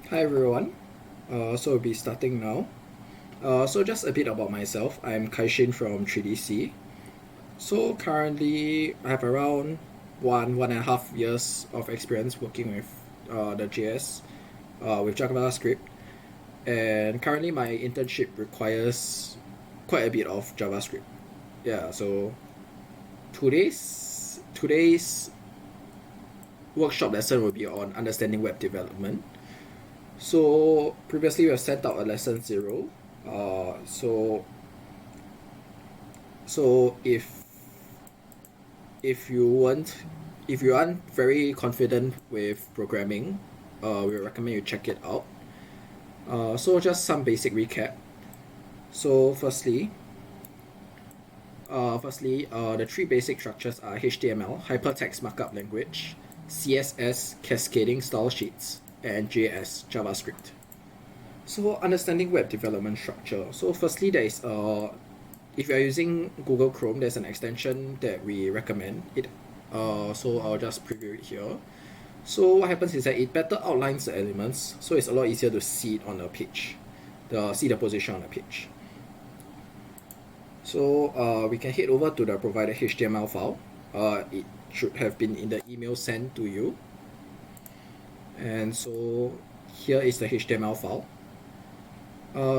Hi everyone. So we'll be starting now. So just a bit about myself. I'm Kaishin from 3DC. So currently I have around 1.5 years of experience working with the JS with JavaScript, and currently my internship requires quite a bit of JavaScript. Yeah. So today's workshop lesson will be on understanding web development. So previously we have sent out a lesson 0. So if you weren't if you aren't very confident with programming, we recommend you check it out. So just some basic recap. So the three basic structures are HTML, hypertext markup language, CSS, cascading style sheets, and JS, JavaScript. So understanding web development structure. So firstly, there is if you are using Google Chrome, there's an extension that we recommend. So I'll just preview it here. So what happens is that it better outlines the elements, so it's a lot easier to see it on the page, see the position on the page. So we can head over to the provided HTML file. It should have been in the email sent to you. And so here is the HTML file.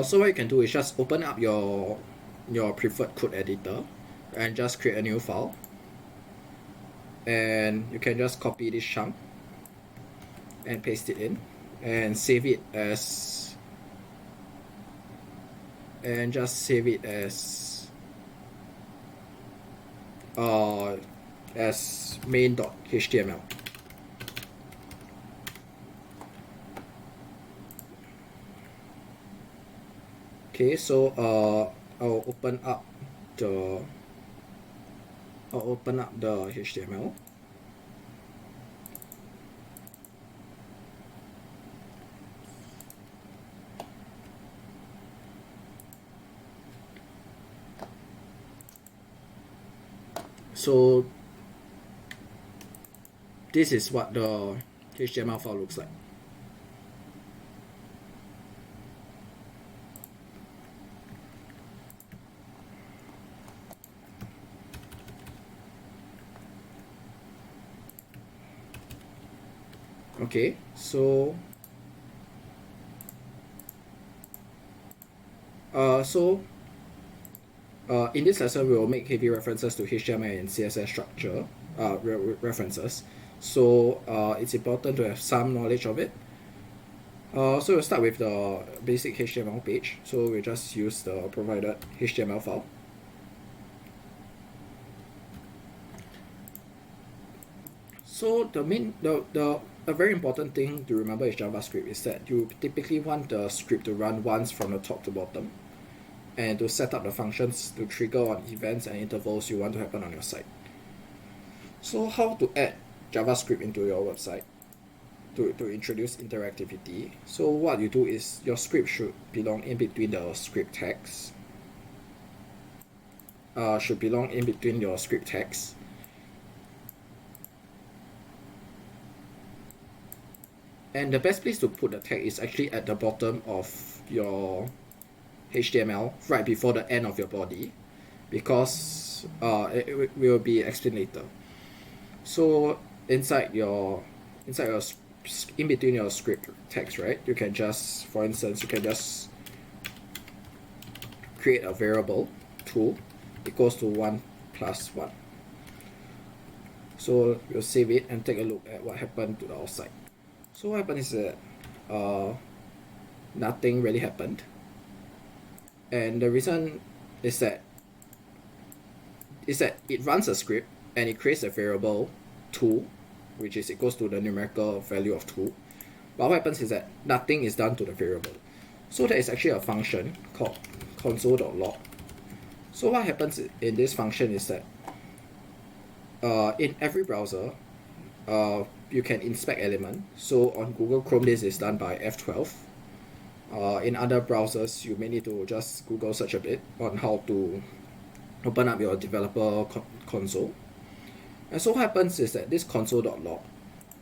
So what you can do is just open up your preferred code editor and just create a new file, and you can just copy this chunk and paste it in and save it as main.html. Okay, so I'll open up the HTML. So this is what the HTML file looks like. Okay, so in this lesson we will make heavy references to HTML and CSS structure references. So it's important to have some knowledge of it. So we'll start with the basic HTML page. So we just use the provided HTML file. So a very important thing to remember is JavaScript is that you typically want the script to run once from the top to bottom, and to set up the functions to trigger on events and intervals you want to happen on your site. So how to add JavaScript into your website to introduce interactivity? So what you do is your script should belong in between the script tags. And the best place to put the tag is actually at the bottom of your HTML, right before the end of your body, because it will be explained later. So in between your script text, right, you can just, for instance, create a variable 2 equals to 1 plus 1. So we'll save it and take a look at what happened to the outside. So what happened is that nothing really happened, and the reason is that it runs a script and it creates a variable 2, which is equals to the numerical value of 2. But what happens is that nothing is done to the variable. So there is actually a function called console.log. So what happens in this function is that in every browser, you can inspect element. So on Google Chrome, this is done by F12. In other browsers, you may need to just Google search a bit on how to open up your developer console. And so what happens is that this console.log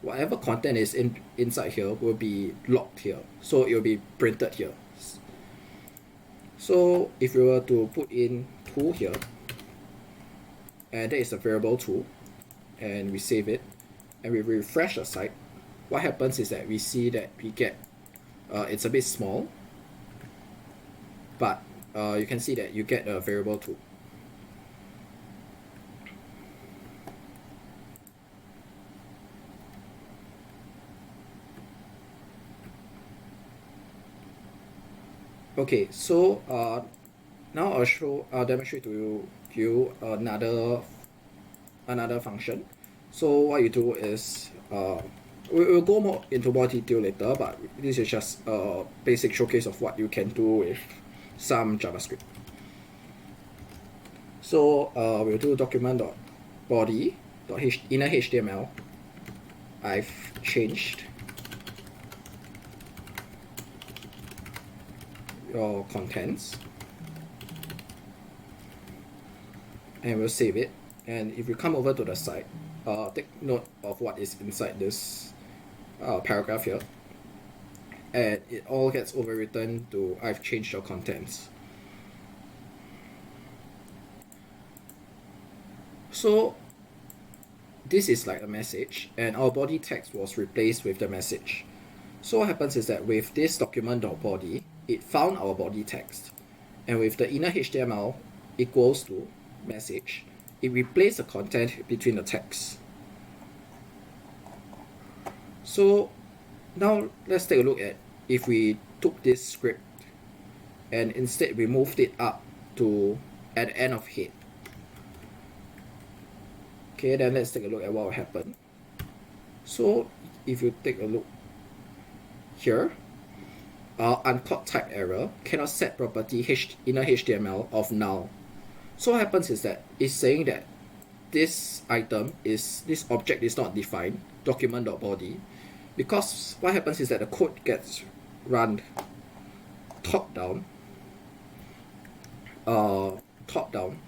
whatever content is inside here will be logged here. So it will be printed here. So if we were to put in tool here, and that is a variable tool, and we save it, and we refresh the site, what happens is that we see that we get, it's a bit small, but you can see that you get a variable tool. Okay, so now I'll demonstrate to you another function. So what you do is we'll go more into more detail later, but this is just a basic showcase of what you can do with some JavaScript. So we'll do document.body.inner HTML. I've changed your contents, and we'll save it. And if you come over to the site, take note of what is inside this paragraph here, and it all gets overwritten to I've changed your contents. So this is like a message, and our body text was replaced with the message. So what happens is that with this document.body, it found our body text, and with the inner HTML equals to message, it replaced the content between the text. So now let's take a look at if we took this script and instead we moved it up to at the end of head. Okay, then let's take a look at what will happen. So if you take a look here, uncaught type error, cannot set property inner HTML of null. So what happens is that it's saying that this object is not defined, document.body, because what happens is that the code gets run top down.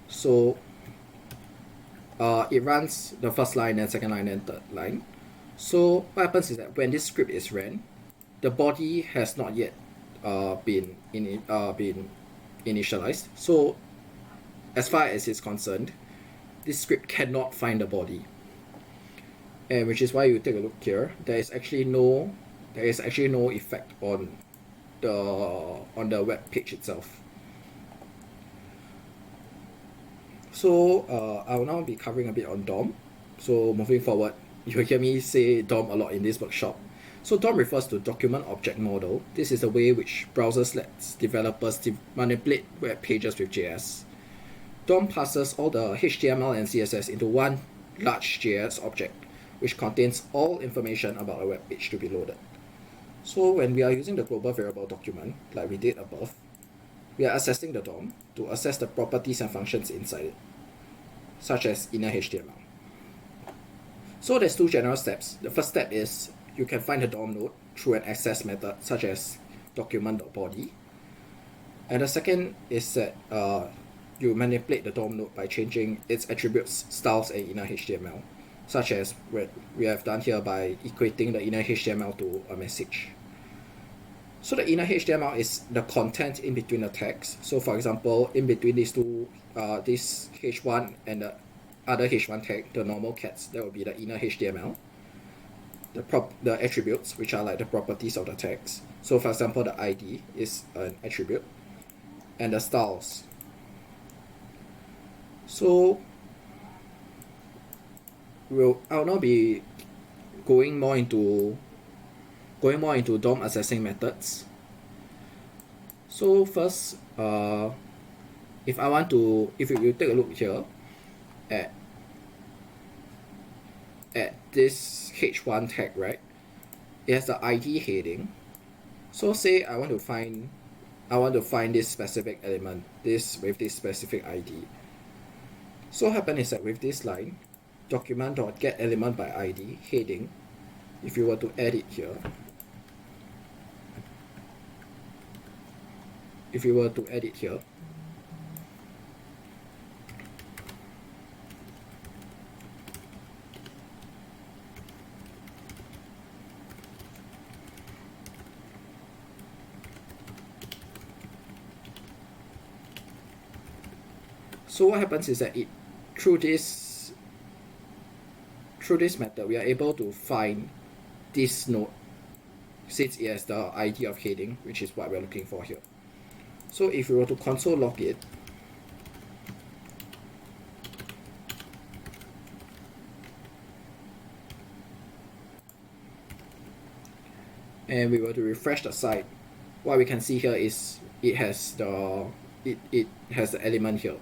So it runs the first line, then second line, then third line. So what happens is that when this script is ran, the body has not yet been initialized. So as far as it's concerned, this script cannot find the body, and which is why you take a look here. There is actually no effect on the web page itself. So I will now be covering a bit on DOM. So moving forward, you'll hear me say DOM a lot in this workshop. So DOM refers to Document Object Model. This is the way which browsers lets developers manipulate web pages with JS. DOM passes all the HTML and CSS into one large JS object, which contains all information about a web page to be loaded. So when we are using the global variable document, like we did above, we are accessing the DOM to access the properties and functions inside it, such as inner HTML. So there's two general steps. The first step is you can find the DOM node through an access method, such as document.body. And the second is that you manipulate the DOM node by changing its attributes, styles, and inner HTML, such as what we have done here by equating the inner HTML to a message. So the inner HTML is the content in between the text. So for example, in between these two, this h1 and the other h1 tag, the normal cats, that will be the inner HTML. The attributes, which are like the properties of the text. So for example, the ID is an attribute, and the styles. So I'll now be going more into DOM accessing methods. So first, if you take a look here at this h1 tag, right? It has the ID heading. So say I want to find this specific element, with this specific ID. So what happens is that with this line, document.getElement by ID heading, if you were to add it here, So what happens is that through this method we are able to find this node since it has the ID of heading, which is what we're looking for here. So if we were to console log it, and we were to refresh the site, what we can see here is it has the element here.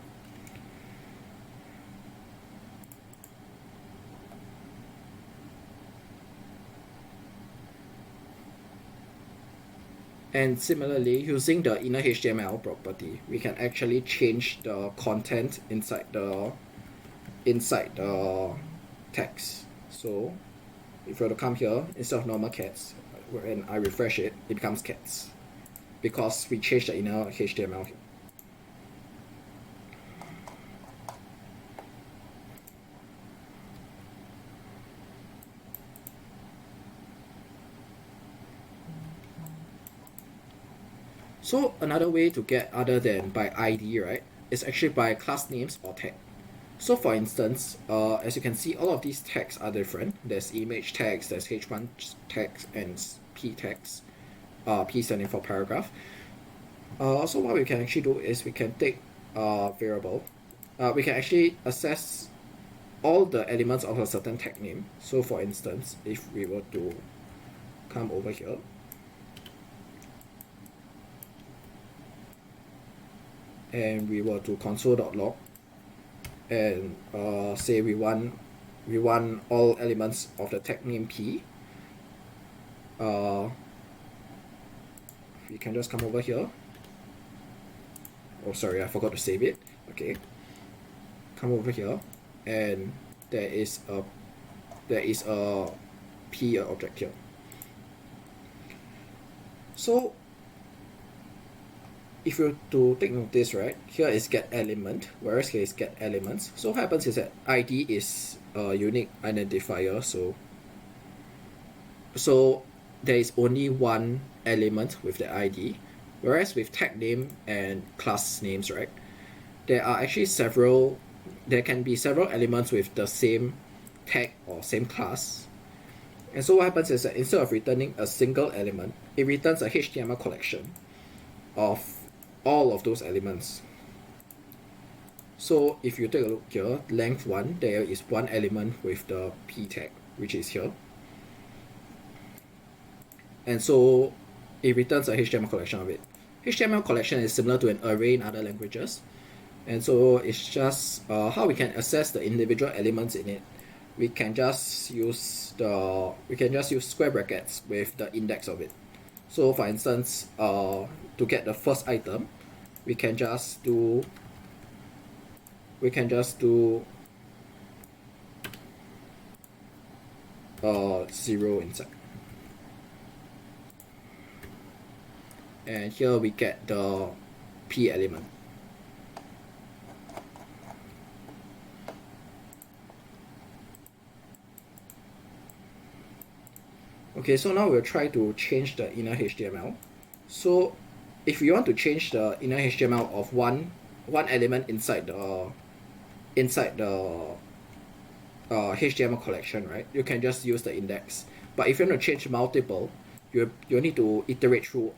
And similarly, using the inner HTML property, we can actually change the content inside the text. So if we were to come here, instead of normal cats, when I refresh it, it becomes cats, because we changed the inner HTML here. So another way to get other than by ID, right, is actually by class names or tag. So for instance, as you can see, all of these tags are different. There's image tags, there's h1 tags, and p tags. P standing for paragraph. So what we can actually do is we can take a variable. We can actually access all the elements of a certain tag name. So for instance, if we were to come over here, and we were to console.log, and say we want all elements of the tag name P, we can just come over here. Oh, sorry, I forgot to save it. Okay, come over here, and there is a P object here. So if you were to take notice, right, here is get element, whereas here is get elements. So what happens is that ID is a unique identifier, so there is only one element with the ID, whereas with tag name and class names, right, there can be several elements with the same tag or same class. And so what happens is that instead of returning a single element, it returns a HTML collection of all of those elements. So if you take a look here, length 1, there is one element with the P tag, which is here. And so it returns a HTML collection of it. HTML collection is similar to an array in other languages. And so it's just how we can access the individual elements in it. We can just use square brackets with the index of it. So for instance, to get the first item, we can just do 0 inside. And here we get the P element. Okay, so now we'll try to change the inner HTML. So if you want to change the inner HTML of one element inside the HTML collection, right, you can just use the index. But if you want to change multiple, you need to iterate through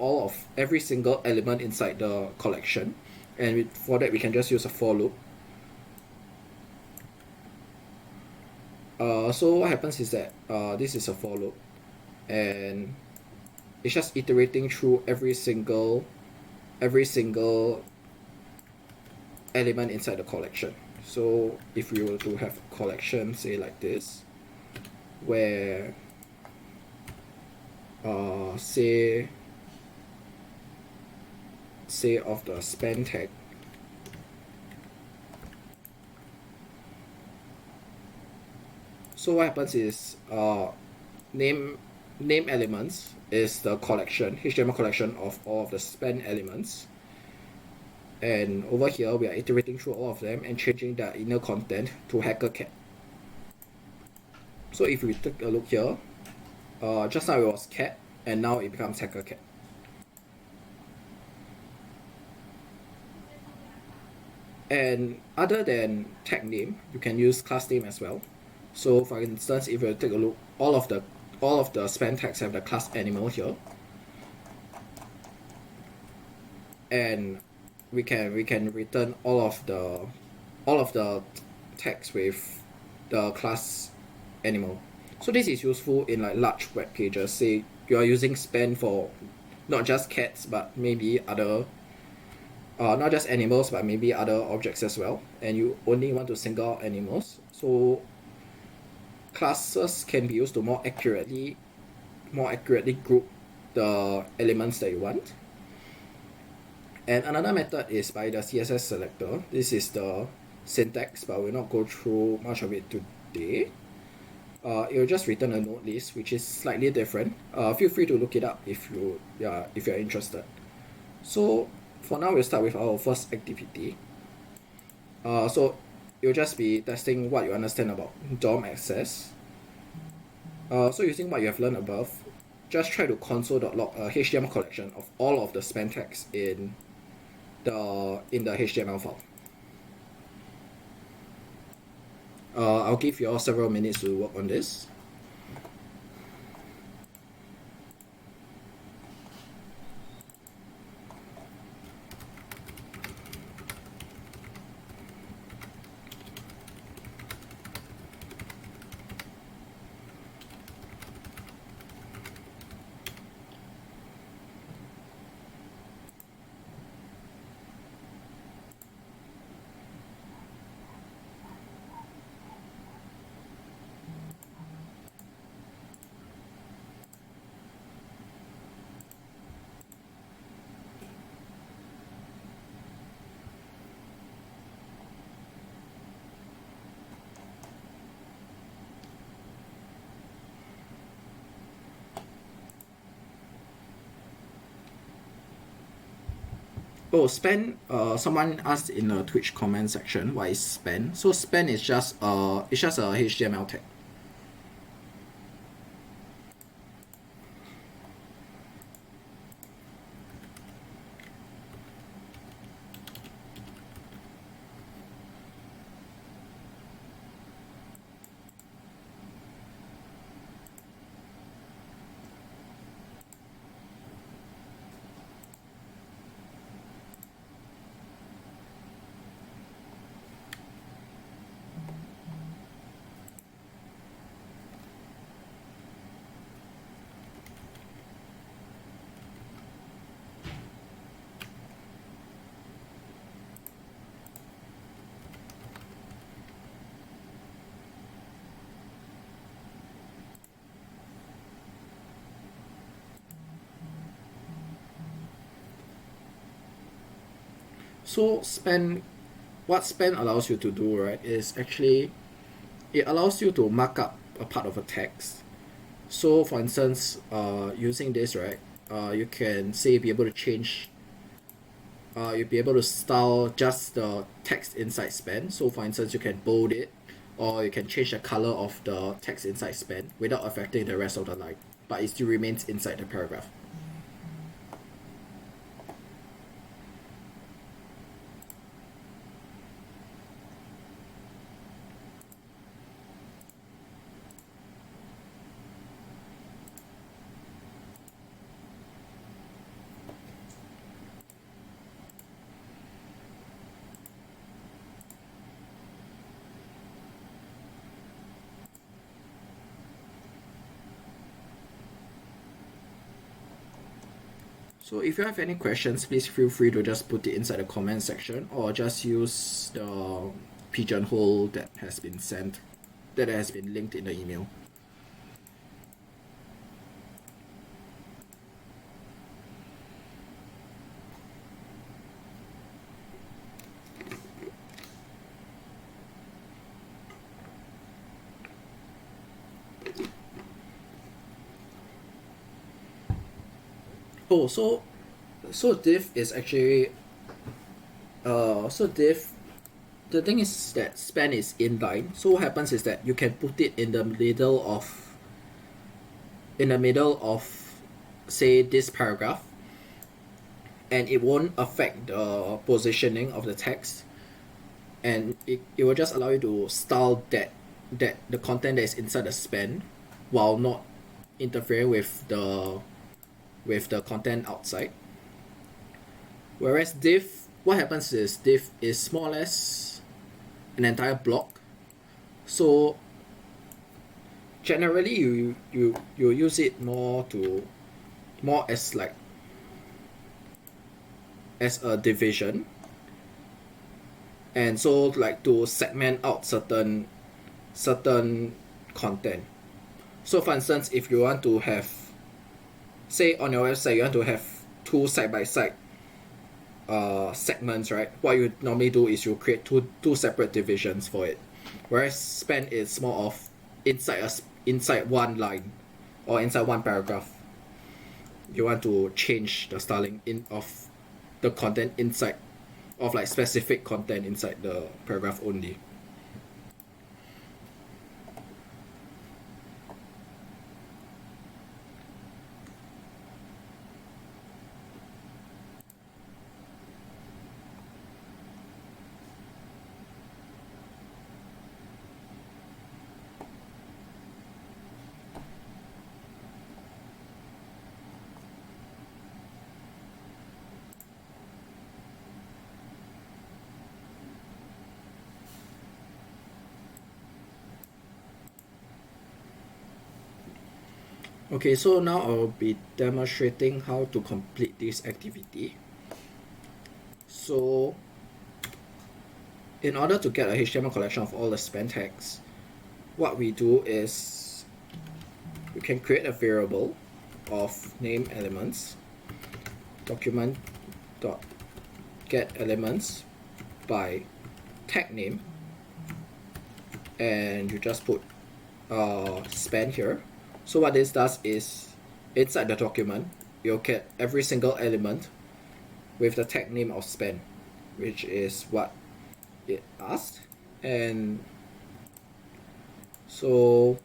every single element inside the collection, and for that we can just use a for loop. So what happens is that this is a for loop, and it's just iterating through every single element inside the collection. So if we were to have a collection, say like this, where say of the span tag, so what happens is name elements is the collection, HTML collection of all of the span elements, and over here we are iterating through all of them and changing the inner content to hacker cat. So if we take a look here, just now it was cat and now it becomes hacker cat. And other than tag name, you can use class name as well. So for instance, if you take a look, all of the span tags have the class animal here, and we can return all of the tags with the class animal. So this is useful in like large web pages. Say you are using span for not just cats but maybe other not just animals but maybe other objects as well, and you only want to single out animals. So classes can be used to more accurately group the elements that you want. And another method is by the CSS selector. This is the syntax, but we'll not go through much of it today. It will just return a node list, which is slightly different. Feel free to look it up if you're interested. So for now, we'll start with our first activity. So it'll just be testing what you understand about DOM access. So using what you have learned above, just try to console.log a HTML collection of all of the span tags in the HTML file. I'll give you all several minutes to work on this. Oh, span. Someone asked in the Twitch comment section what is span. So span is just a HTML tag. So what span allows you to do, right, is actually it allows you to mark up a part of a text. So for instance, using this, right, you can say be able to change you'll be able to style just the text inside span. So for instance, you can bold it, or you can change the color of the text inside span without affecting the rest of the line, but it still remains inside the paragraph. So if you have any questions, please feel free to just put it inside the comment section, or just use the pigeonhole that has been linked in the email. Oh, so div is actually div, the thing is that span is inline. So what happens is that you can put it in the middle of say this paragraph, and it won't affect the positioning of the text. and it will just allow you to style that the content that is inside the span while not interfering with the content outside. Whereas div, what happens is div is more or less an entire block. So generally you use it more as like as a division, and so like to segment out certain content. So for instance, if you want to have, say on your website you want to have two side by side segments, right? What you normally do is you create two separate divisions for it. Whereas span is more of inside one line or inside one paragraph. You want to change the styling of the content inside, of like specific content inside the paragraph only. Okay, so now I'll be demonstrating how to complete this activity. So in order to get a HTML collection of all the span tags, what we do is we can create a variable of name elements, document dot get elements by tag name, and you just put span here. So what this does is, inside the document, you'll get every single element with the tag name of span, which is what it asked. And so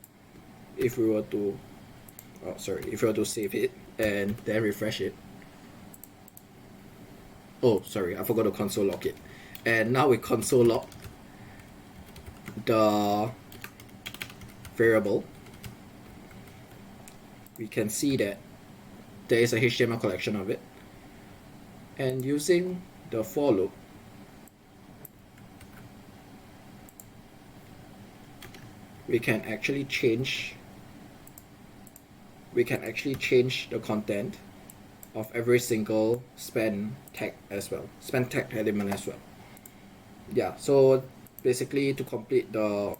if we were to, if we were to save it and then refresh it, oh sorry, I forgot to console log it. And now we console log the variable. We can see that there is a HTML collection of it, and using the for loop, we can actually change the content of every single span tag as well, span tag element as well. Yeah, so basically to complete the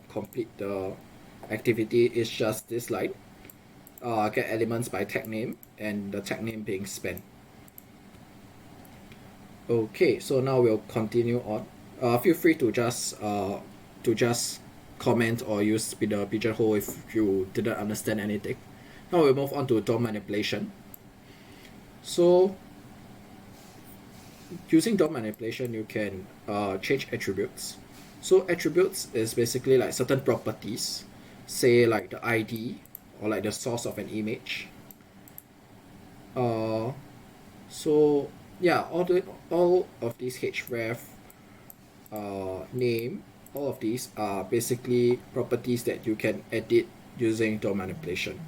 activity is just this line. Get elements by tag name, and the tag name being span. Okay, so now we'll continue on. Feel free to just comment or use the pigeonhole if you didn't understand anything. Now we'll move on to DOM manipulation. So using DOM manipulation, you can change attributes. So attributes is basically like certain properties, say like the ID or like the source of an image. So yeah, all of these href, name, all of these are basically properties that you can edit using DOM manipulation.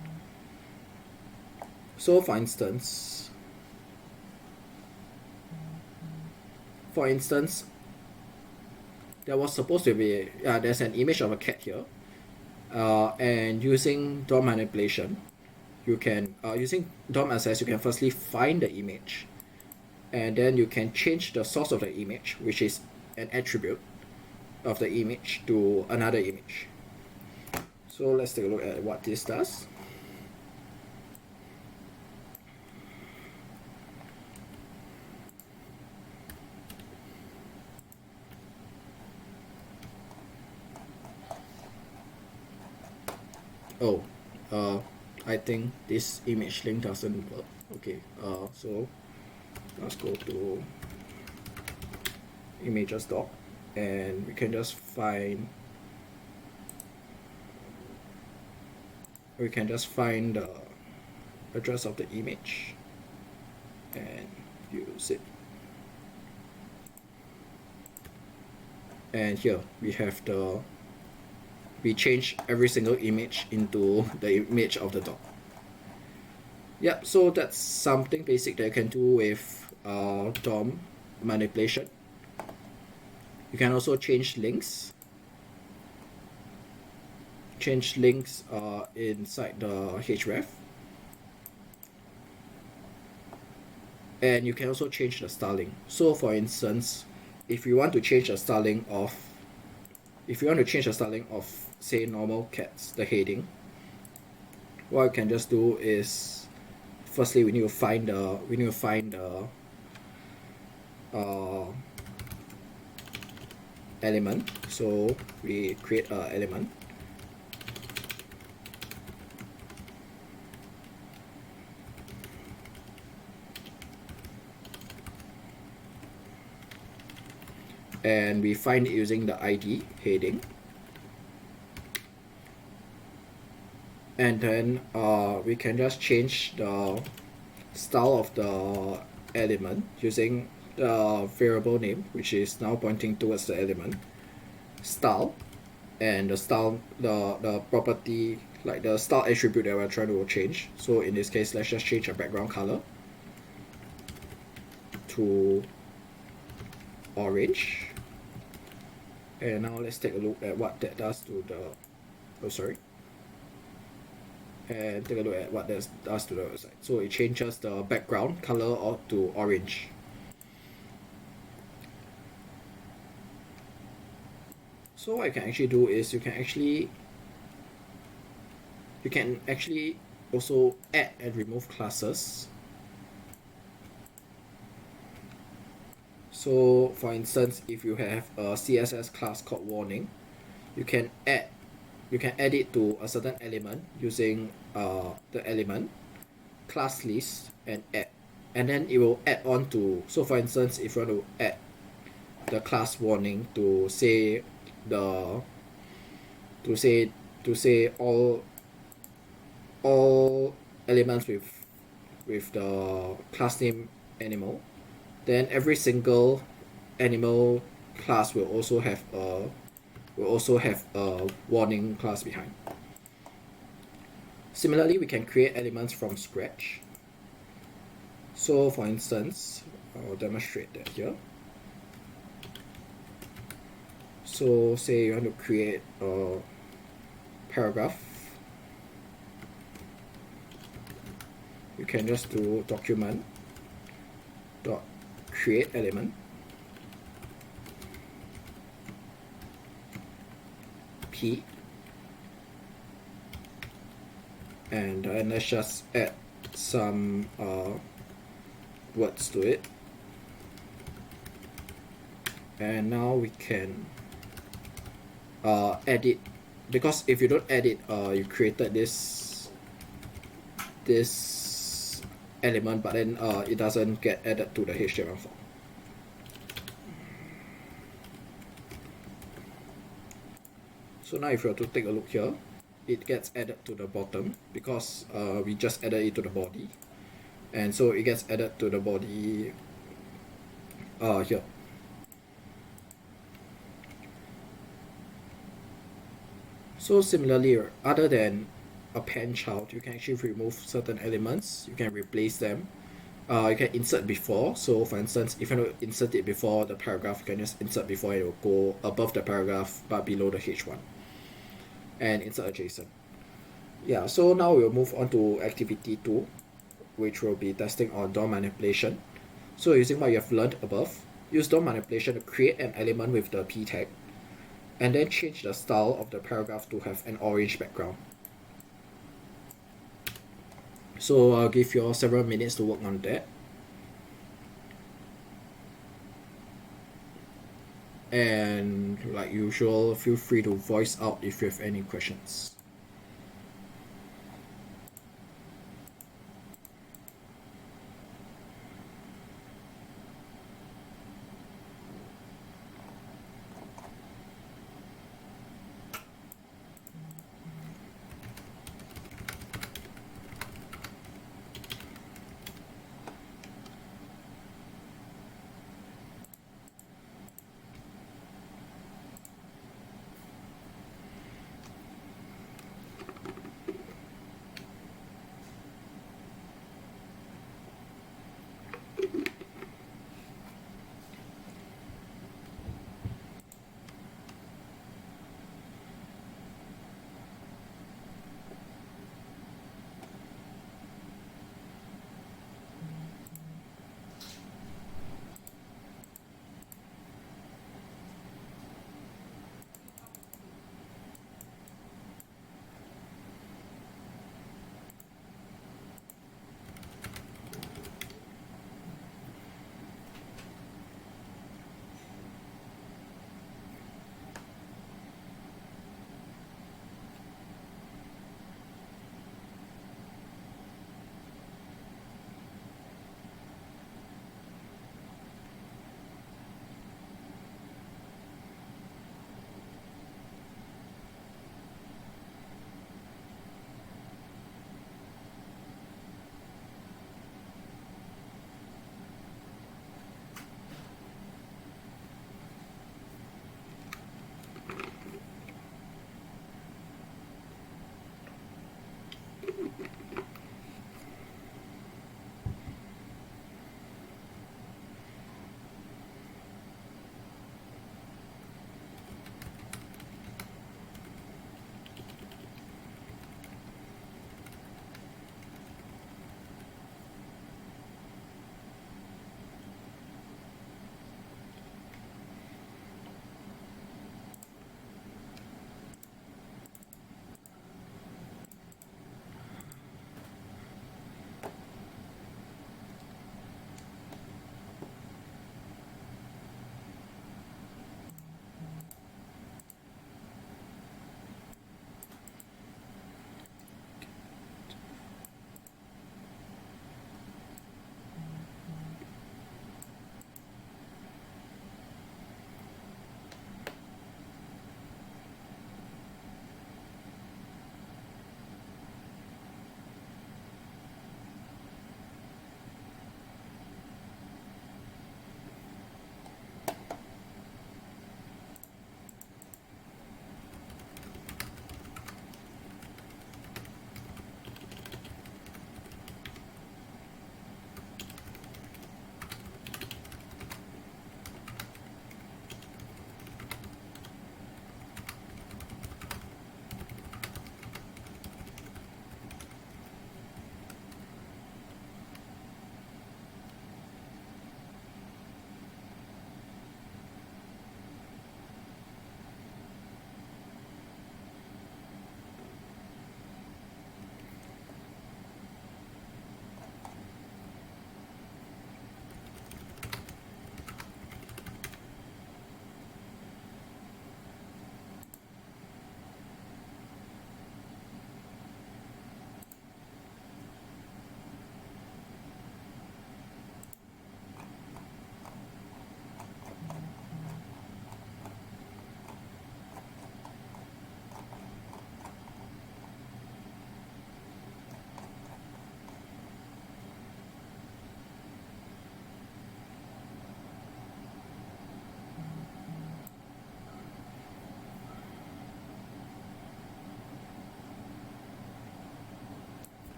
So for instance, there was supposed to be there's an image of a cat here, and using DOM manipulation, you can using DOM access, you can firstly find the image, and then you can change the source of the image, which is an attribute of the image, to another image. So let's take a look at what this does. Oh, I think this image link doesn't work. Okay, so let's go to images doc, and we can just find the address of the image and use it. And here we have we change every single image into the image of the dog. Yep, so that's something basic that you can do with DOM manipulation. You can also change links. Change links inside the href. And you can also change the styling. So for instance, if you want to change the styling of say normal cats, the heading, what you can just do is firstly we need to find the element. So we create an element. And we find it using the ID heading. And then we can just change the style of the element using the variable name, which is now pointing towards the element style, and the style, the property, like the style attribute that we're trying to change. So in this case, let's just change the background color to orange. And now let's take a look at what that does to the and take a look at what that does to the website. So it changes the background color to orange. So what you can actually do is you can actually also add and remove classes. So for instance, if you have a CSS class called warning, you can add it to a certain element using the element class list and add, and then it will add on to. So for instance, if you want to add the class warning to say all elements with the class name animal, then every single animal class will also have a warning class behind. Similarly, we can create elements from scratch. So for instance, I'll demonstrate that here. So say you want to create a paragraph, you can just do document dot create element p, and then let's just add some words to it. And now we can edit, because if you don't edit, you created this element, but then it doesn't get added to the HTML form. So now if you were to take a look here, it gets added to the bottom because we just added it to the body, and so it gets added to the body here. So similarly, other than append child, you can actually remove certain elements. You can replace them. You can insert before. So for instance, if you want to insert it before the paragraph, you can just insert before. It will go above the paragraph but below the H1. And insert adjacent. Yeah, so now we'll move on to activity 2, which will be testing on DOM manipulation. So using what you have learned above, use DOM manipulation to create an element with the p tag, and then change the style of the paragraph to have an orange background. So I'll give you all several minutes to work on that. And like usual, feel free to voice out if you have any questions.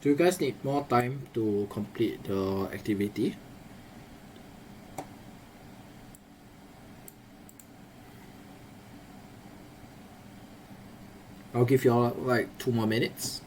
Do you guys need more time to complete the activity? I'll give you all like 2 more minutes.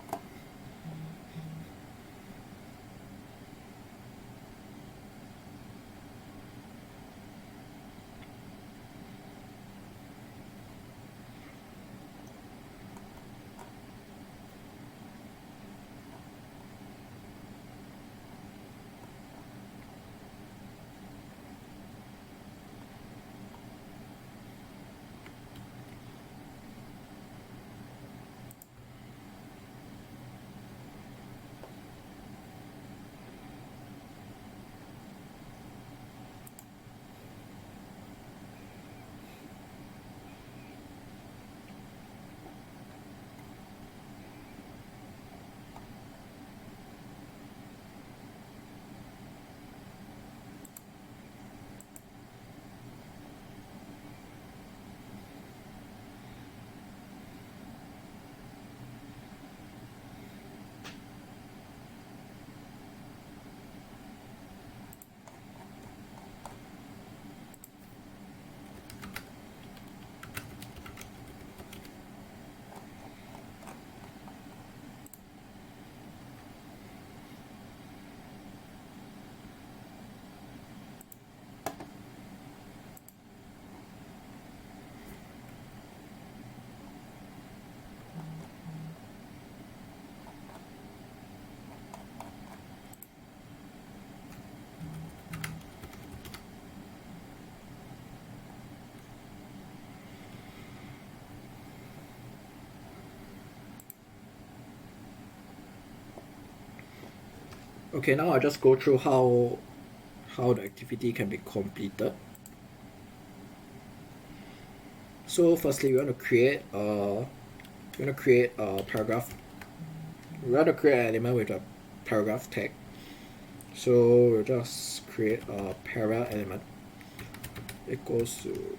Okay, now I'll just go through how the activity can be completed. So firstly, we want to create a paragraph. We want to create an element with a paragraph tag. So we'll just create a para element equals to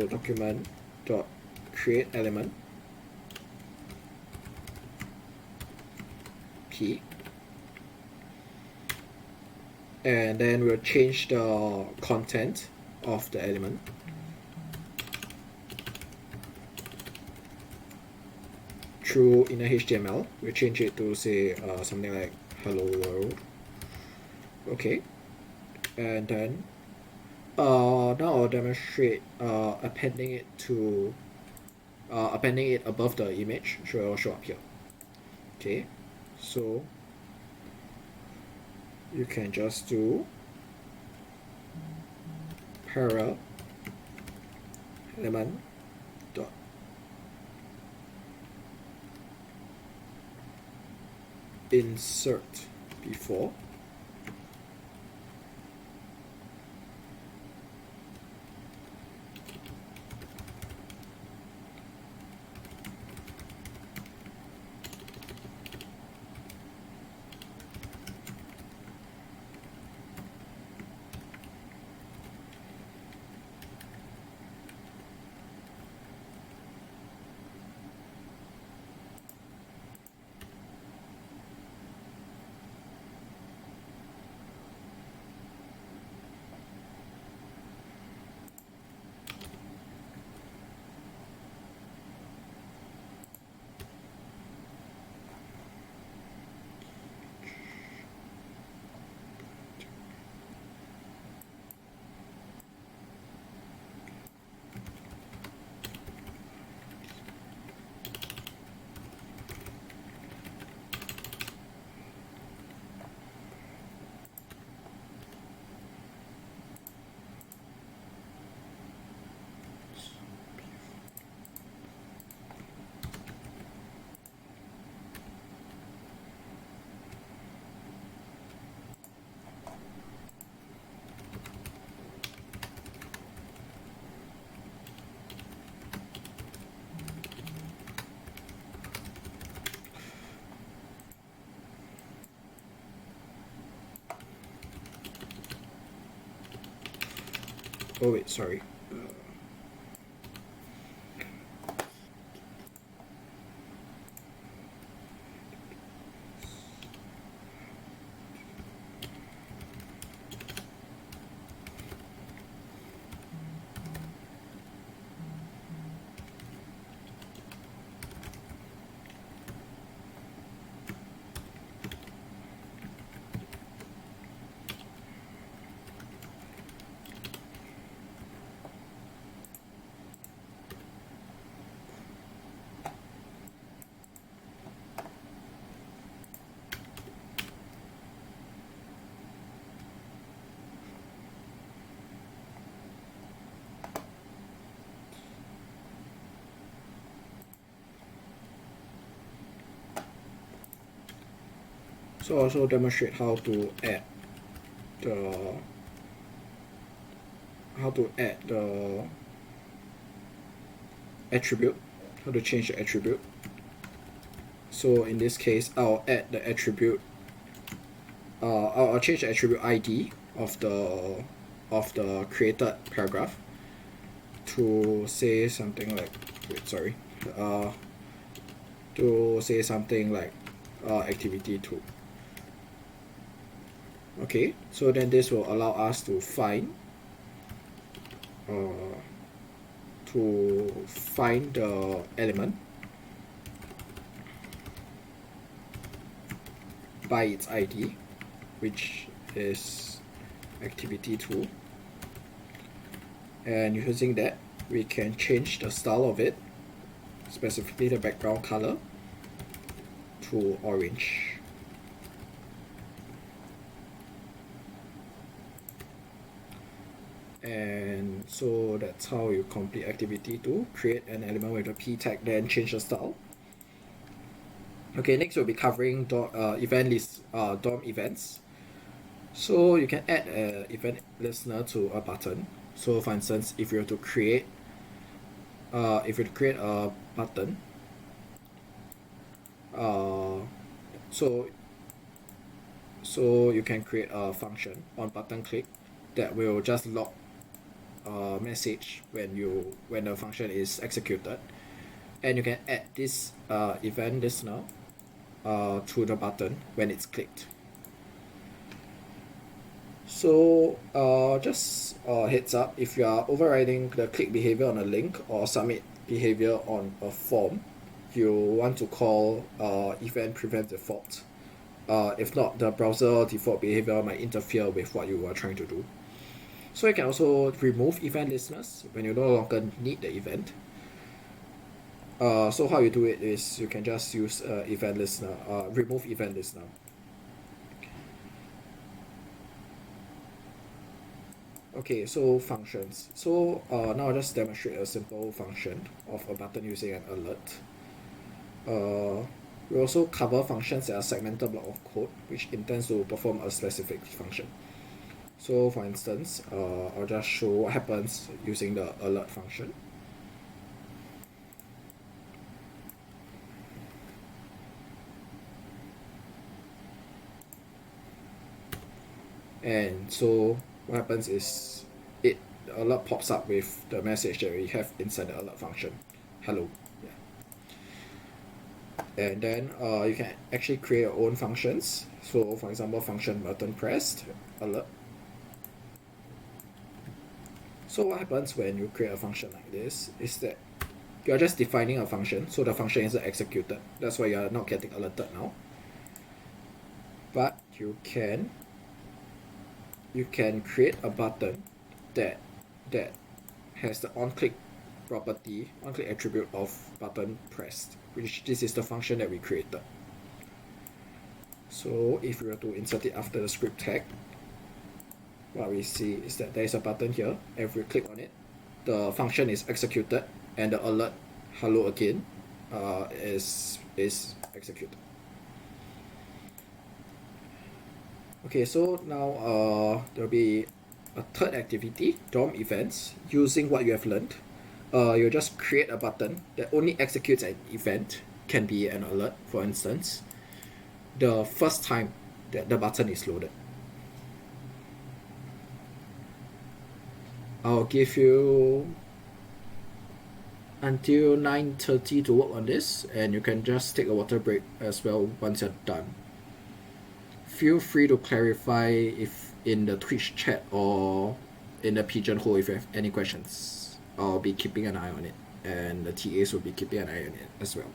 document dot create element p, and then we'll change the content of the element through inner HTML. We'll change it to say something like hello world. Okay, and then now I'll demonstrate appending it above the image. So it'll show up here. Okay, so you can just do para element dot insert before Oh wait, sorry. So also demonstrate how to add the attribute, how to change the attribute. So in this case, I'll add the attribute. I'll change the attribute ID of the created paragraph to say something like, to say something like activity 2. Okay, so then this will allow us to find the element by its ID, which is activity 2, and using that we can change the style of it, specifically the background color, to orange. And so that's how you complete activity 2, create an element with a p tag, then change the style. Okay, next we'll be covering event list, DOM events. So you can add an event listener to a button. So for instance, if you were to create a button, so you can create a function on button click that will just log a message when the function is executed, and you can add this event listener to the button when it's clicked. So just heads up, if you are overriding the click behavior on a link or submit behavior on a form, you want to call event prevent default. If not, the browser default behavior might interfere with what you are trying to do. So you can also remove event listeners when you no longer need the event. So how you do it is you can just use event listener, remove event listener. Okay, so functions. So now I'll just demonstrate a simple function of a button using an alert. We also cover functions that are segmented block of code which intends to perform a specific function. So for instance, I'll just show what happens using the alert function. And so what happens is the alert pops up with the message that we have inside the alert function. Hello. Yeah. And then you can actually create your own functions. So for example, function button pressed, alert. So what happens when you create a function like this is that you're just defining a function, so the function isn't executed. That's why you're not getting alerted now. But you can create a button that has the on-click property, on-click attribute of button pressed, which this is the function that we created. So if we were to insert it after the script tag, what we see is that there is a button here, and if we click on it, the function is executed and the alert hello again is executed. Okay, so now there will be a third activity, DOM events. Using what you have learned, you just create a button that only executes an event, can be an alert, for instance, the first time that the button is loaded. I'll give you until 9:30 to work on this, and you can just take a water break as well once you're done. Feel free to clarify if in the Twitch chat or in the pigeonhole if you have any questions. I'll be keeping an eye on it, and the TAs will be keeping an eye on it as well.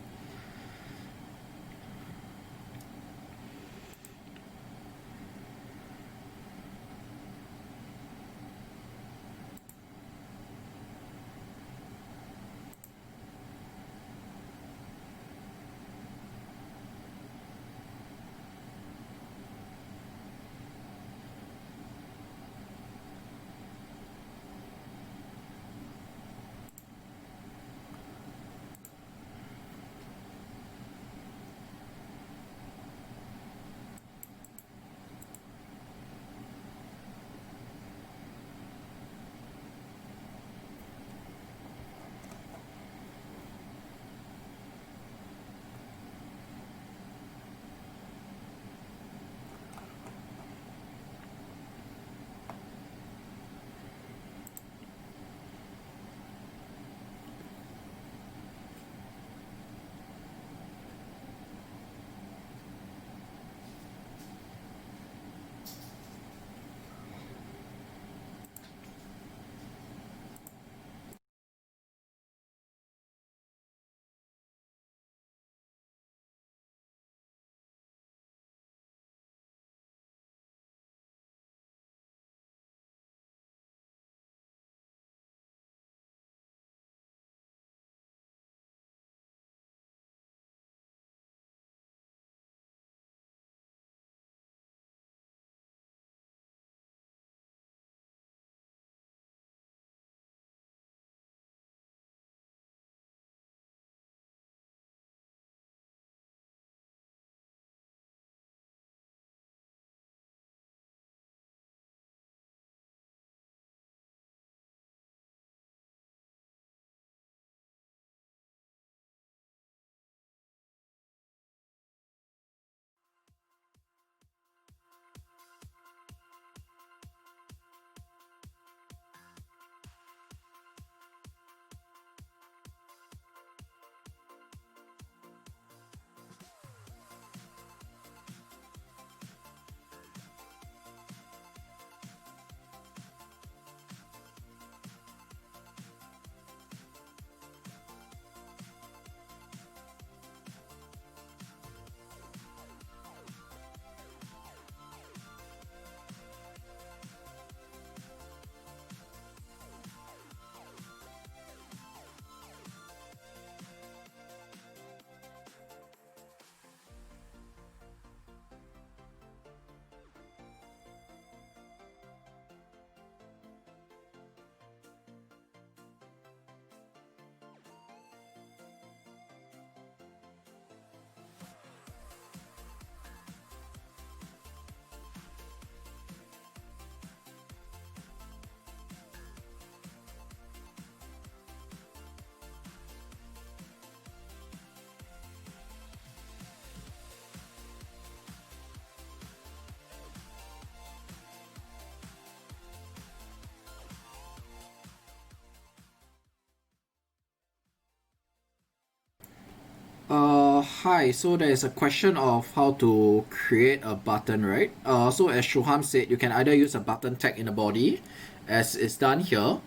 Hi. So there is a question of how to create a button, right? So as Shuham said, you can either use a button tag in the body, as is done here,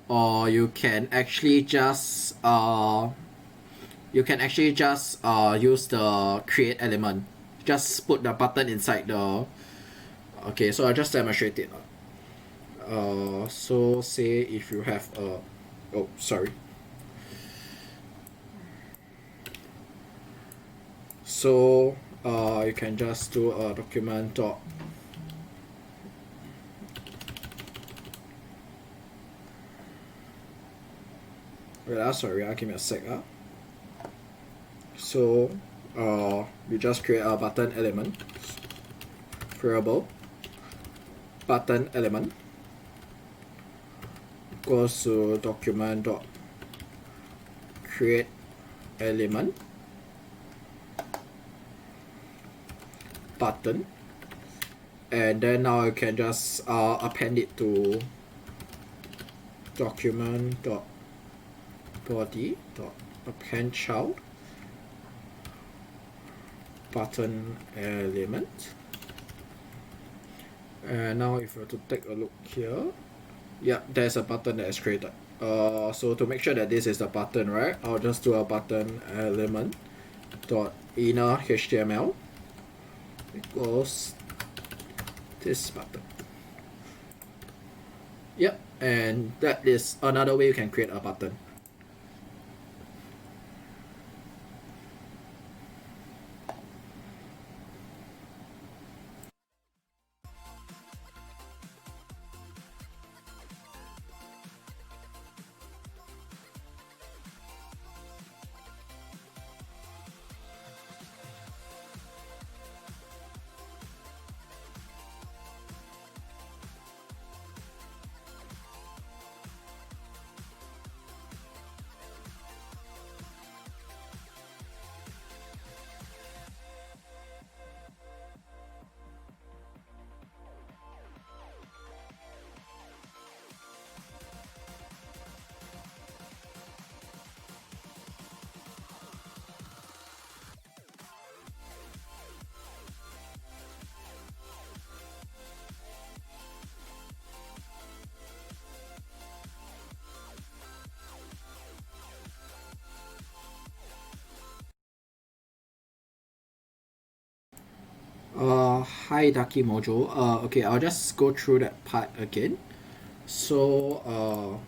or you can actually just use the create element. Just put the button inside the. Okay, so I'll just demonstrate it. So say if you have a. Oh, sorry. So you can just do a document dot sorry, give me a sec. So we just create a button element variable button element equals to document dot create element button, and then now you can just append it to document dot body dot append child button element. And now if we were to take a look here, yeah, there's a button that is created. So to make sure that this is the button, right, I'll just do a button element dot inner HTML equals this button. Yep, and that is another way you can create a button. Hi Ducky Mojo. Okay, I'll just go through that part again. So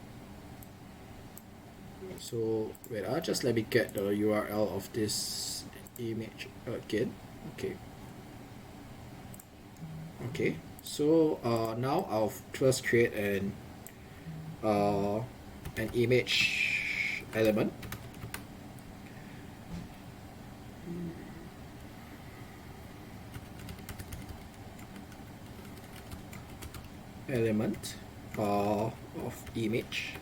wait, just let me get the URL of this image again. Okay. So now I'll first create an image element. Of image,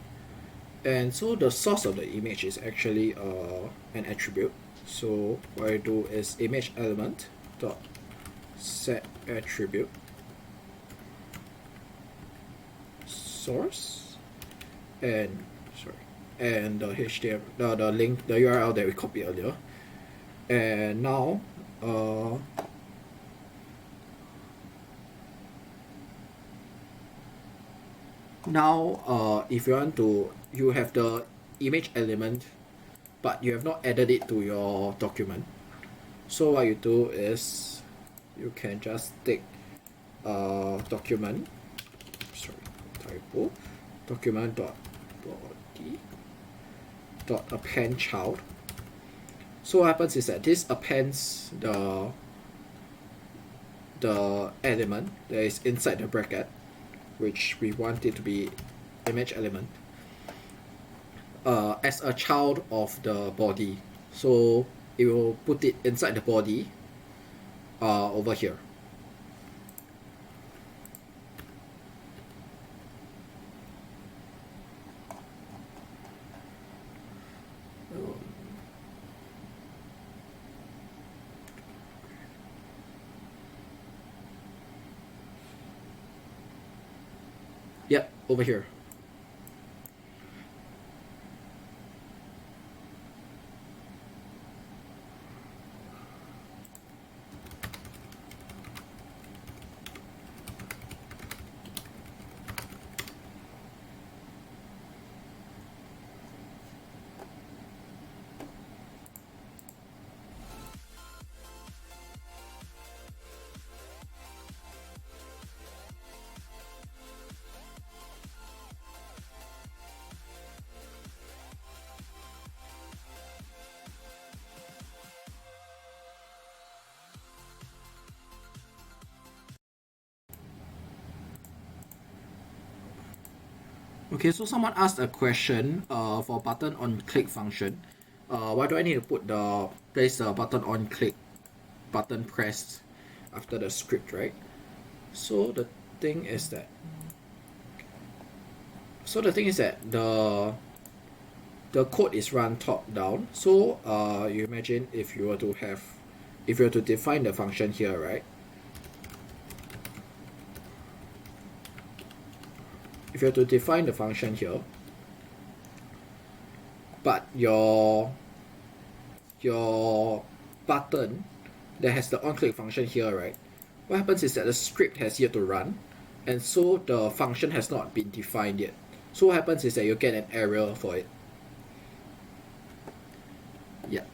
and so the source of the image is actually an attribute. So what I do is image element dot set attribute source, and the HTML, the link, the URL that we copied earlier. And now if you want to, you have the image element but you have not added it to your document. So what you do is you can just take document dot body dot append child. So what happens is that this appends the element that is inside the bracket, which we want it to be image element, as a child of the body. So it will put it inside the body over here. Yep, over here. Okay, so someone asked a question for button on click function. Why do I need to place the button on click button pressed after the script, right? So the thing is that the code is run top down. So you imagine if you were to define the function here, right? If you have to define the function here, but your button that has the onClick function here, right? What happens is that the script has yet to run, and so the function has not been defined yet. So what happens is that you get an error for it. Yeah.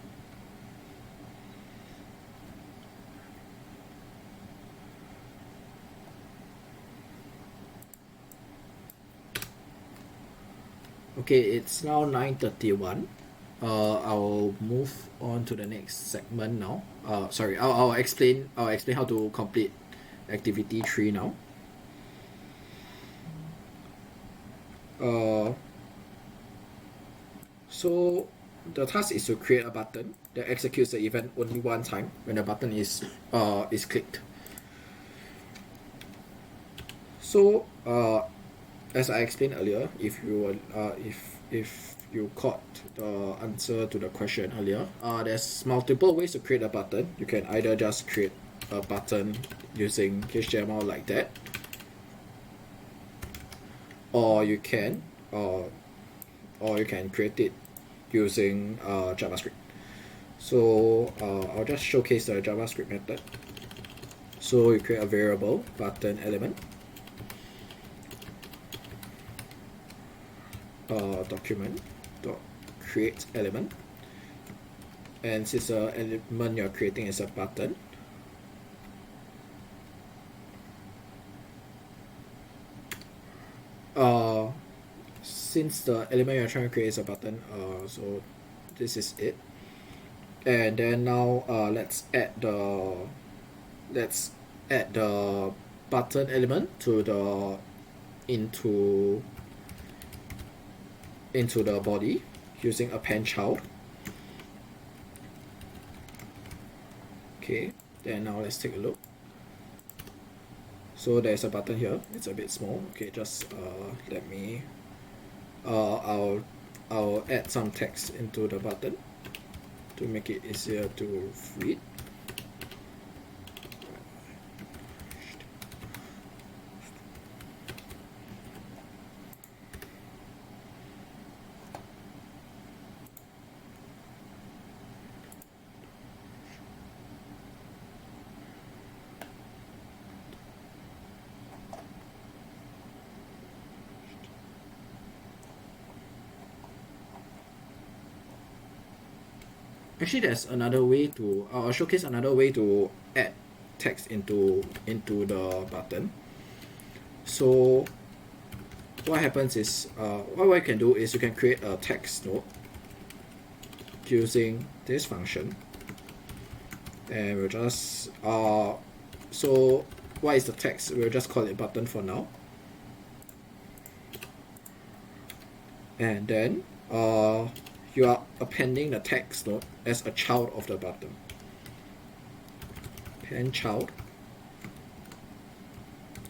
Okay, it's now 9:31. I'll move on to the next segment now. Sorry, I'll explain how to complete activity 3 now. So the task is to create a button that executes the event only one time when the button is clicked. So as I explained earlier, if you caught the answer to the question earlier, there's multiple ways to create a button. You can either just create a button using HTML like that, or you can create it using JavaScript. So I'll just showcase the JavaScript method. So you create a variable button element, document dot create element, and since the element you're creating is a button, since the element you're trying to create is a button, so this is it. And then now let's add the button element to the into the body using append child. Okay, then now let's take a look. So there's a button here. It's a bit small. Okay, just let me I'll add some text into the button to make it easier to read. Actually, there's another way to I'll showcase another way to add text into the button. So what happens is what you can do is you can create a text node using this function, and we'll just so what is the text? We'll just call it button for now, and then you are appending the text node as a child of the button. Append child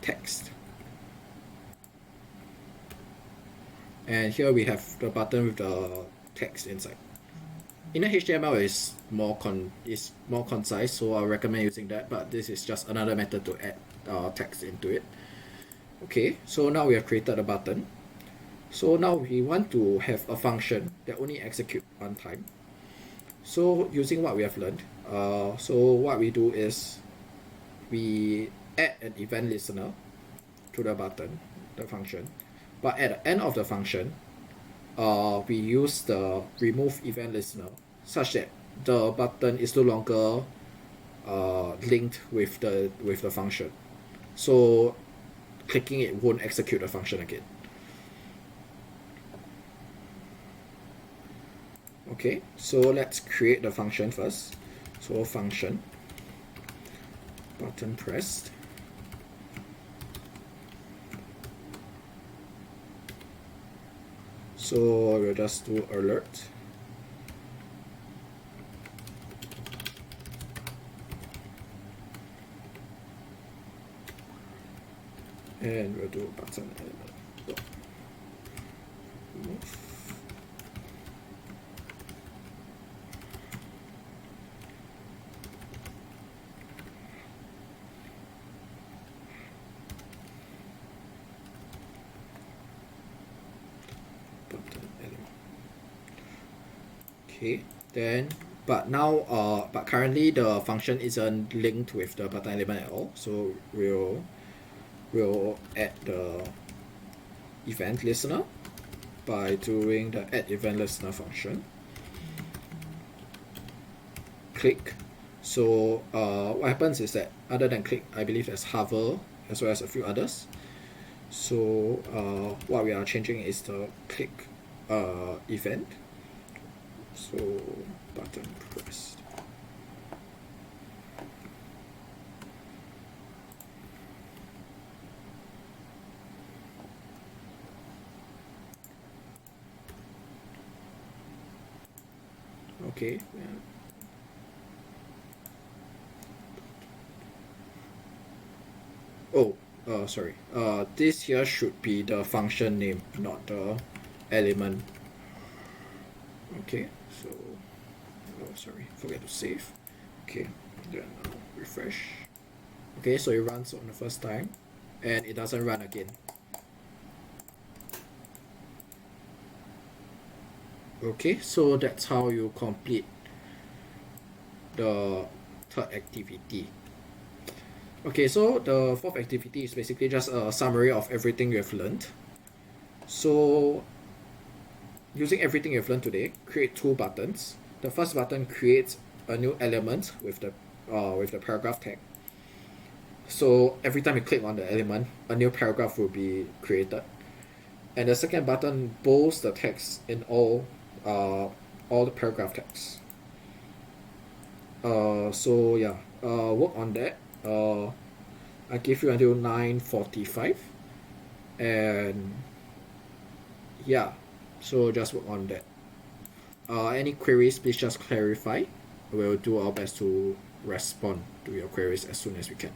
text, and here we have the button with the text inside. Inner HTML is more concise, so I recommend using that, but this is just another method to add text into it. Okay, so now we have created a button. So now we want to have a function that only executes one time. So using what we have learned, so what we do is we add an event listener to the button, the function, but at the end of the function, we use the remove event listener such that the button is no longer linked with the function. So clicking it won't execute the function again. Okay, so let's create the function first. So function button pressed. So we'll just do alert. And we'll do button element. Move. Okay, then but currently the function isn't linked with the button element at all, so we'll add the event listener by doing the add event listener function. Click. So what happens is that other than click, I believe there's hover as well as a few others. So what we are changing is the click event. So button pressed. Okay. Oh, sorry. This here should be the function name, not the element. Okay, so sorry, forget to save. Okay, then refresh. Okay, so it runs on the first time, and it doesn't run again. Okay, so that's how you complete the third activity. Okay, so the fourth activity is basically just a summary of everything you've learned. So using everything you've learned today, create two buttons. The first button creates a new element with the paragraph tag. So every time you click on the element, a new paragraph will be created. And the second button bolds the text in all the paragraph text. So yeah, work on that. I give you until 9:45, and yeah, so just work on that. Any queries, please just clarify. We'll do our best to respond to your queries as soon as we can.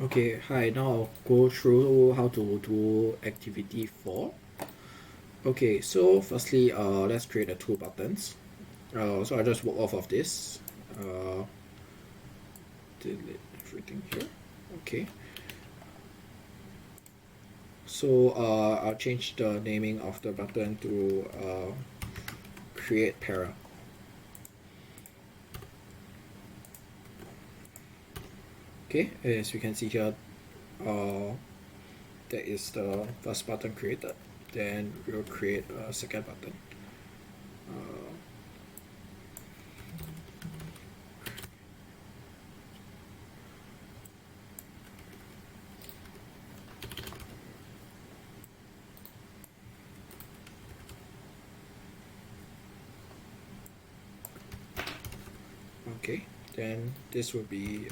Okay, hi, now I'll go through how to do activity 4. Okay, so firstly, let's create the two buttons. So I just work off of this. Delete everything here. Okay. So I'll change the naming of the button to create para. Okay, as you can see here, that is the first button created. Then we'll create a second button. Okay, then this will be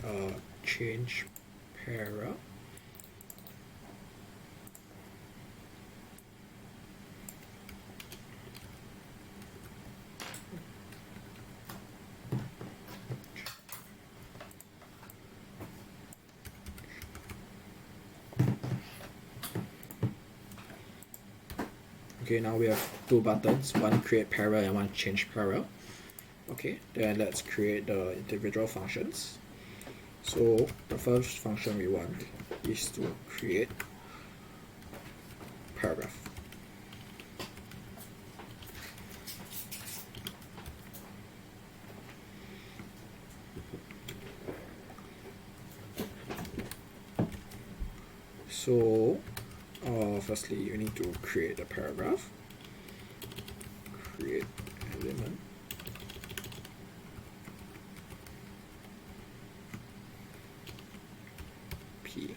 change para. Okay, now we have two buttons, one create para and one change para. Okay, then let's create the individual functions. So the first function we want is to create paragraph. So firstly you need to create a paragraph, create element, p,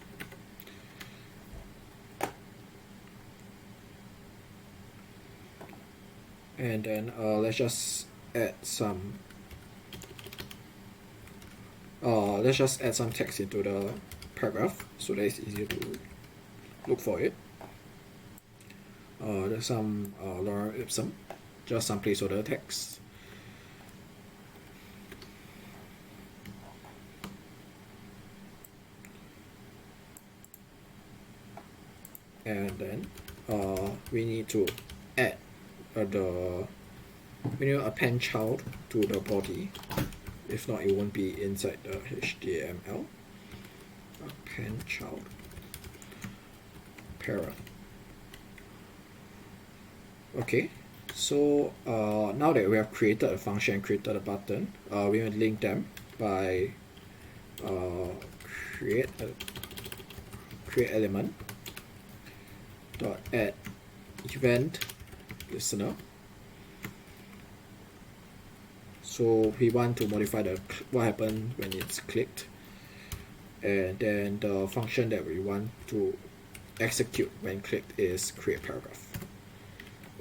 and then let's just add some text into the paragraph so that it's easier to look for it. There's some lorem ipsum, just some placeholder text. And then we need to add we need to append child to the body. If not, it won't be inside the HTML. Append child para. Okay, so now that we have created a function and created a button, we will link them by create element dot add event listener. So we want to modify what happened when it's clicked, and then the function that we want to execute when clicked is create paragraph.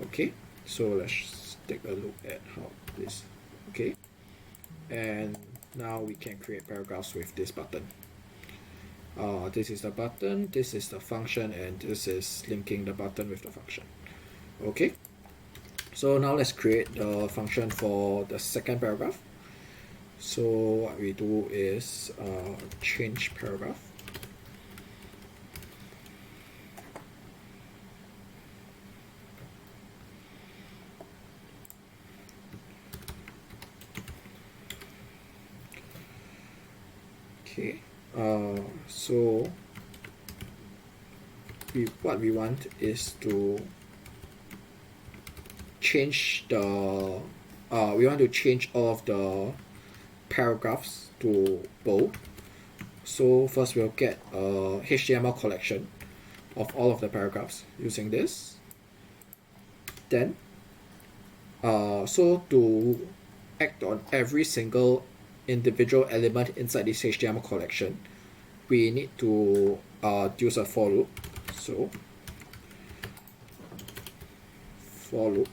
Okay, so let's take a look at how this. Okay, and now we can create paragraphs with this button. This is the button, this is the function, and this is linking the button with the function. Okay, so now let's create the function for the second paragraph. So what we do is change paragraph. Okay, so what we want is to change the we want to change all of the paragraphs to bold. So first we'll get a HTML collection of all of the paragraphs using this. Then so to act on every single individual element inside this HTML collection, we need to use a for loop. So for loop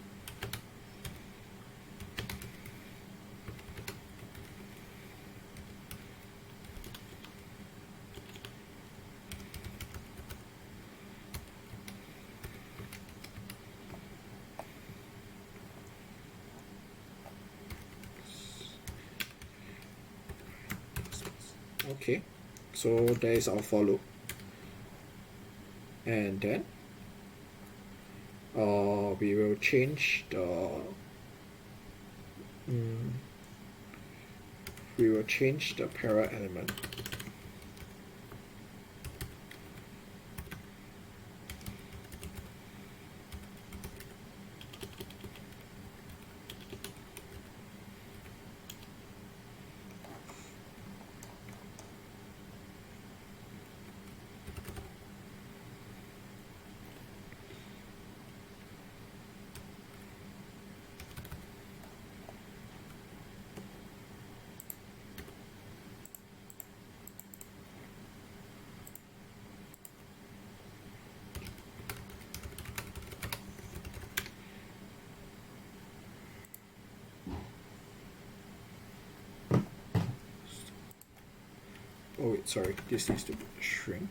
okay, So there is our for loop, and then we will change the para element. Oh wait, sorry, this needs to be shrink.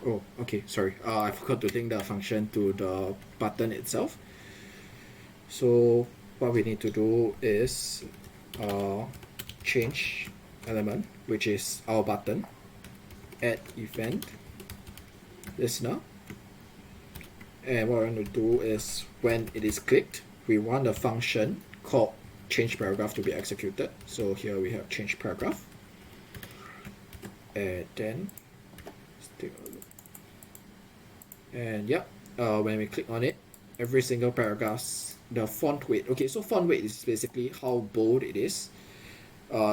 Oh, okay, sorry. I forgot to link the function to the button itself. So what we need to do is change element, which is our button, add event listener, and what we're going to do is when it is clicked, we want a function called change paragraph to be executed. So here we have change paragraph, and then let's take a look. And yeah, when we click on it, every single paragraph, the font weight. Okay, so font weight is basically how bold it is.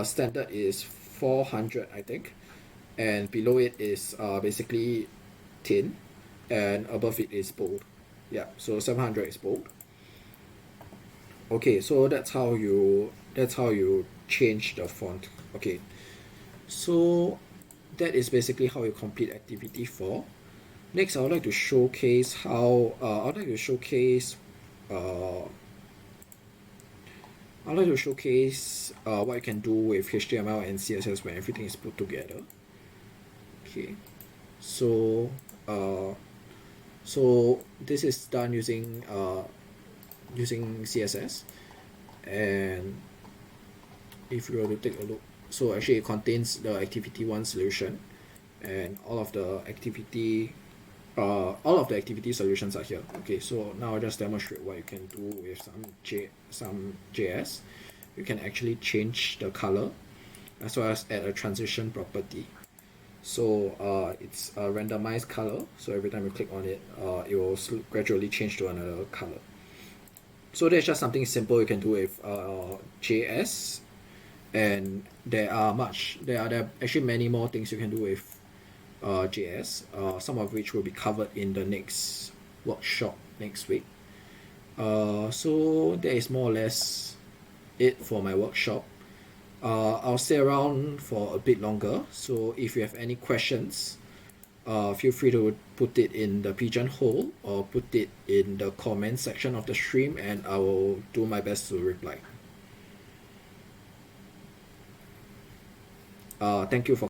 Standard is 400, I think, and below it is basically thin, and above it is bold. Yeah, so 700 is bold. Okay, so that's how you change the font. Okay, so that is basically how you complete activity 4. Next, I would like to showcase how what you can do with HTML and CSS when everything is put together. Okay, so this is done using CSS, and if you were to take a look, so actually it contains the activity 1 solution, and all of the activity solutions are here. Okay, so now I'll just demonstrate what you can do with some JS. You can actually change the color as well as add a transition property. So it's a randomized color, so every time you click on it, it will gradually change to another color. So that's just something simple you can do with JS, and there are actually many more things you can do with JS, some of which will be covered in the next workshop next week. So that is more or less it for my workshop. I'll stay around for a bit longer, so if you have any questions, feel free to put it in the pigeonhole or put it in the comment section of the stream, and I will do my best to reply. Thank you for